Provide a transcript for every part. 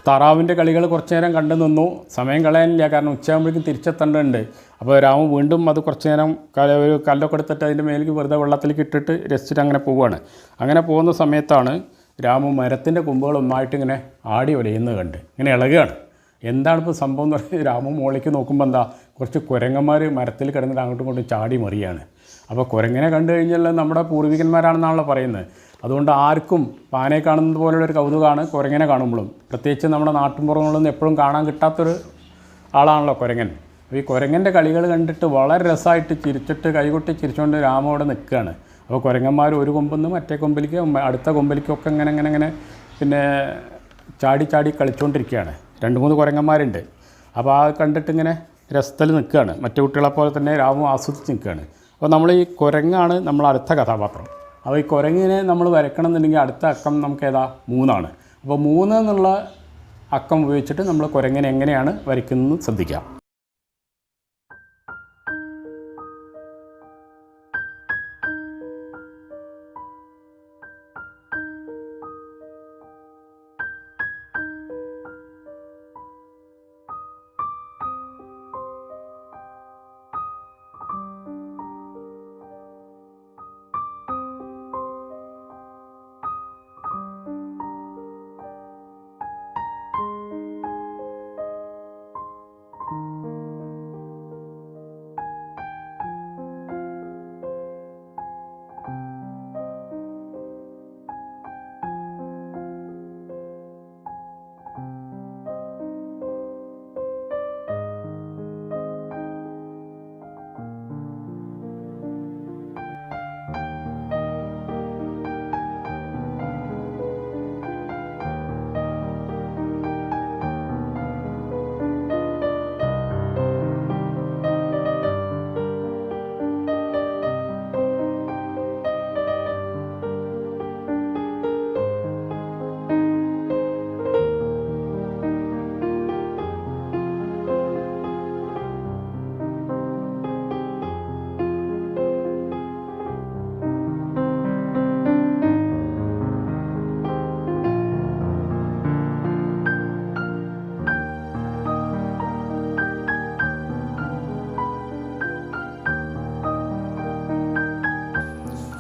താറാവിൻ്റെ കളികൾ കുറച്ച് നേരം കണ്ടു നിന്നു. സമയം കളയാനില്ല, കാരണം ഉച്ചയാകുമ്പോഴേക്കും തിരിച്ചെത്തേണ്ടതുണ്ട്. അപ്പോൾ രാമു വീണ്ടും അത് കുറച്ച് നേരം ഒരു കല്ലൊക്കെ എടുത്തിട്ട് അതിൻ്റെ മേലേക്ക് വെറുതെ വെള്ളത്തിലേക്ക് ഇട്ടിട്ട് രസിച്ചിട്ട് അങ്ങനെ പോവുകയാണ്. അങ്ങനെ പോകുന്ന സമയത്താണ് രാമു മരത്തിൻ്റെ കൊമ്പുകൾ ഒന്നായിട്ട് ഇങ്ങനെ ആടി ഒലയുന്നത് കണ്ട് ഇങ്ങനെ ഇളകുകയാണ്. എന്താണിപ്പോൾ സംഭവം എന്ന് പറഞ്ഞാൽ രാമു മുകളിലേക്ക് നോക്കുമ്പോൾ എന്താ, കുറച്ച് കുരങ്ങന്മാർ മരത്തിൽ കിടന്നിട്ട് അങ്ങോട്ടും ഇങ്ങോട്ടും ചാടി മറിയാണ്. അപ്പോൾ കുരങ്ങനെ കണ്ടു കഴിഞ്ഞാൽ നമ്മുടെ പൂർവികന്മാരാണെന്നാണല്ലോ പറയുന്നത്. അതുകൊണ്ട് ആർക്കും പാനയെ കാണുന്നത് പോലുള്ളൊരു കൗതുകമാണ് കുരങ്ങനെ കാണുമ്പോഴും. പ്രത്യേകിച്ച് നമ്മുടെ നാട്ടിൻപുറങ്ങളൊന്നും എപ്പോഴും കാണാൻ കിട്ടാത്തൊരു ആളാണല്ലോ കുരങ്ങൻ. അപ്പോൾ ഈ കുരങ്ങൻ്റെ കളികൾ കണ്ടിട്ട് വളരെ രസമായിട്ട് ചിരിച്ചിട്ട് കൈകൊട്ടി ചിരിച്ചുകൊണ്ട് രാമു അവിടെ നിൽക്കുകയാണ്. അപ്പോൾ കുരങ്ങന്മാർ ഒരു കൊമ്പിൽ നിന്ന് മറ്റേ കൊമ്പിലേക്ക് അടുത്ത കൊമ്പിലേക്കൊക്കെ ഇങ്ങനെ പിന്നെ ചാടി കളിച്ചുകൊണ്ടിരിക്കുകയാണ്. 2-3 കുരങ്ങന്മാരുണ്ട്. അപ്പോൾ ആ കണ്ടിട്ട് ഇങ്ങനെ രസത്തിൽ നിൽക്കുകയാണ്. മറ്റു കുട്ടികളെപ്പോലെ തന്നെ രാമു ആസ്വദിച്ച് നിൽക്കുകയാണ്. അപ്പോൾ നമ്മൾ ഈ കുരങ്ങാണ് നമ്മൾ അടുത്ത കഥാപാത്രം. അപ്പോൾ ഈ കുരങ്ങിനെ നമ്മൾ വരയ്ക്കണം എന്നുണ്ടെങ്കിൽ അടുത്ത അക്കം നമുക്ക് ഏതാ 3 അപ്പോൾ 3 എന്നുള്ള അക്കം ഉപയോഗിച്ചിട്ട് നമ്മൾ കുരങ്ങിനെ എങ്ങനെയാണ് വരയ്ക്കുന്നത് ശ്രദ്ധിക്കാം.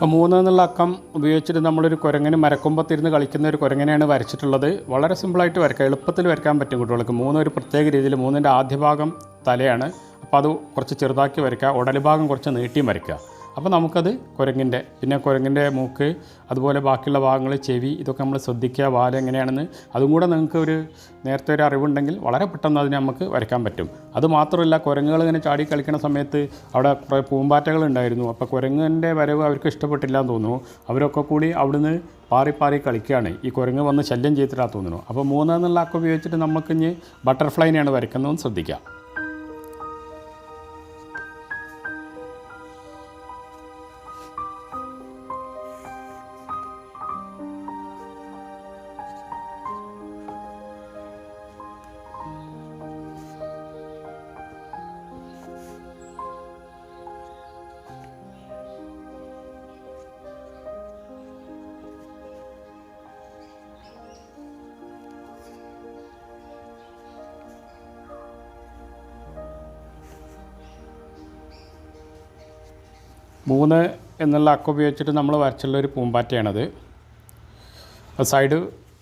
അപ്പോൾ 3 എന്നുള്ള അക്കം ഉപയോഗിച്ചിട്ട് നമ്മളൊരു കുരങ്ങനെ മരക്കൊമ്പത്തിരുന്ന് കളിക്കുന്ന ഒരു കുരങ്ങനെയാണ് വരച്ചിട്ടുള്ളത്. വളരെ സിമ്പിളായിട്ട് വരയ്ക്കാം, എളുപ്പത്തിൽ വരയ്ക്കാൻ പറ്റും കുട്ടികൾക്ക്. 3 ഒരു പ്രത്യേക രീതിയിൽ, 3ൻ്റെ ആദ്യ ഭാഗം തലയാണ്. അപ്പോൾ അത് കുറച്ച് ചെറുതാക്കി വരയ്ക്കുക, ഉടൽ ഭാഗം കുറച്ച് നീട്ടിയും വരയ്ക്കുക. അപ്പോൾ നമുക്കത് കുരങ്ങിൻ്റെ മൂക്ക്, അതുപോലെ ബാക്കിയുള്ള ഭാഗങ്ങൾ, ചെവി, ഇതൊക്കെ നമ്മൾ ശ്രദ്ധിക്കുക. വാല് എങ്ങനെയാണെന്ന് അതും കൂടെ നിങ്ങൾക്ക് നേരത്തെ ഒരു അറിവുണ്ടെങ്കിൽ വളരെ പെട്ടെന്ന് അതിനെ നമുക്ക് വരയ്ക്കാൻ പറ്റും. അതുമാത്രമല്ല, കുരങ്ങുകൾ ഇങ്ങനെ ചാടി കളിക്കുന്ന സമയത്ത് അവിടെ കുറേ പൂമ്പാറ്റകൾ ഉണ്ടായിരുന്നു. അപ്പോൾ കുരങ്ങൻ്റെ വരവ് അവർക്ക് ഇഷ്ടപ്പെട്ടില്ല എന്ന് തോന്നുന്നു. അവരൊക്കെ കൂടി അവിടുന്ന് പാറി കളിക്കുകയാണ്. ഈ കുരങ്ങ് വന്ന് ശല്യം ചെയ്തിട്ടാ തോന്നുന്നു. അപ്പോൾ 3 എന്നുള്ള അക്കം ഉപയോഗിച്ചിട്ട് നമുക്ക് ഇനി ബട്ടർഫ്ലൈനെയാണ് വരയ്ക്കുന്നതെന്ന് ശ്രദ്ധിക്കാം. മൂന്ന് എന്നുള്ള അക്കം ഉപയോഗിച്ചിട്ട് നമ്മൾ വരച്ചിട്ടുള്ളൊരു പൂമ്പാറ്റയാണത്. സൈഡ്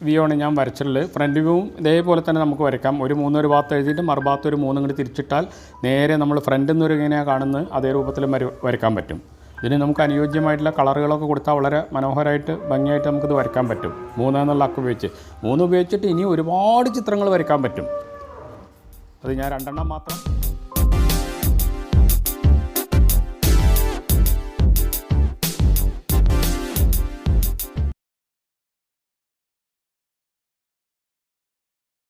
വ്യൂ ആണ് ഞാൻ വരച്ചിട്ടുള്ളത്. ഫ്രണ്ട് വ്യൂവും ഇതേപോലെ തന്നെ നമുക്ക് വരയ്ക്കാം. ഒരു ഭാഗത്ത് എഴുതിയിട്ട് മറുഭാഗത്ത് ഒരു 3 ഇങ്ങോട്ട് തിരിച്ചിട്ടാൽ നേരെ നമ്മൾ ഫ്രണ്ടിൽ നിന്ന് എങ്ങനെയാണ് കാണുന്നത് അതേ രൂപത്തിൽ വരയ്ക്കാൻ പറ്റും. ഇതിന് നമുക്ക് അനുയോജ്യമായിട്ടുള്ള കളറുകളൊക്കെ കൊടുത്താൽ വളരെ മനോഹരമായിട്ട് ഭംഗിയായിട്ട് നമുക്കിത് വരയ്ക്കാൻ പറ്റും. 3 എന്നുള്ള അക്കം ഉപയോഗിച്ച് 3 ഉപയോഗിച്ചിട്ട് ഇനി ഒരുപാട് ചിത്രങ്ങൾ വരയ്ക്കാൻ പറ്റും. അത് ഞാൻ 2 മാത്രം